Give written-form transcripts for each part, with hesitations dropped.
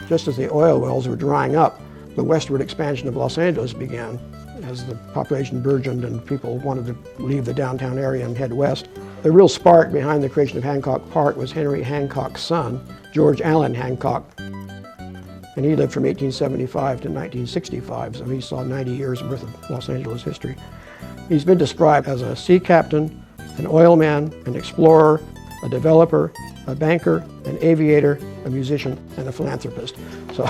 Just as the oil wells were drying up, the westward expansion of Los Angeles began as the population burgeoned and people wanted to leave the downtown area and head west. The real spark behind the creation of Hancock Park was Henry Hancock's son, George Allen Hancock. And he lived from 1875 to 1965, so he saw 90 years worth of Los Angeles history. He's been described as a sea captain, an oil man, an explorer, a developer, a banker, an aviator, a musician, and a philanthropist. So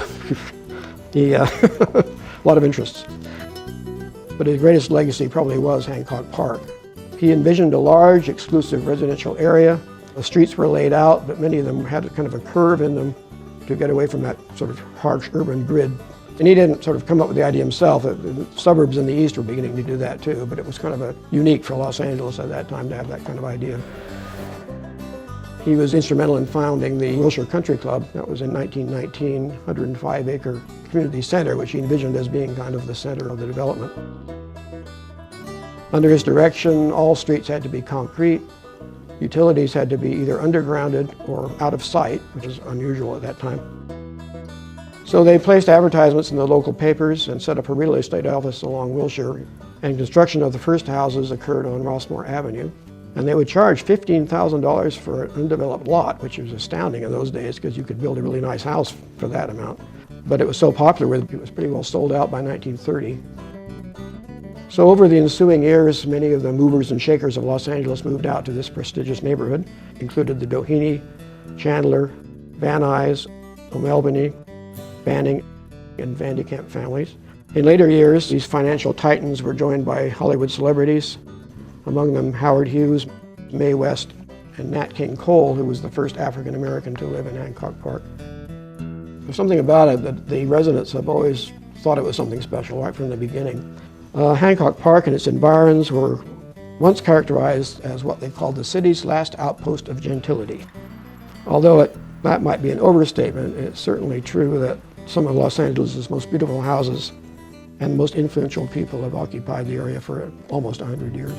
he a lot of interests. But his greatest legacy probably was Hancock Park. He envisioned a large, exclusive residential area. The streets were laid out, but many of them had a kind of a curve in them to get away from that sort of harsh urban grid. And he didn't sort of come up with the idea himself. The suburbs in the east were beginning to do that too, but it was kind of unique for Los Angeles at that time to have that kind of idea. He was instrumental in founding the Wilshire Country Club. That was in 1919, 105-acre community center, which he envisioned as being kind of the center of the development. Under his direction, all streets had to be concrete. Utilities had to be either undergrounded or out of sight, which is unusual at that time. So they placed advertisements in the local papers and set up a real estate office along Wilshire. And construction of the first houses occurred on Rossmore Avenue. And they would charge $15,000 for an undeveloped lot, which was astounding in those days because you could build a really nice house for that amount. But it was so popular, it was pretty well sold out by 1930. So over the ensuing years, many of the movers and shakers of Los Angeles moved out to this prestigious neighborhood, included the Doheny, Chandler, Van Nuys, O'Melveny, Banning, and Van de Kamp families. In later years, these financial titans were joined by Hollywood celebrities, among them Howard Hughes, Mae West, and Nat King Cole, who was the first African-American to live in Hancock Park. There's something about it that the residents have always thought it was something special right from the beginning. Hancock Park and its environs were once characterized as what they called the city's last outpost of gentility. Although that might be an overstatement, it's certainly true that some of Los Angeles' most beautiful houses and most influential people have occupied the area for almost 100 years.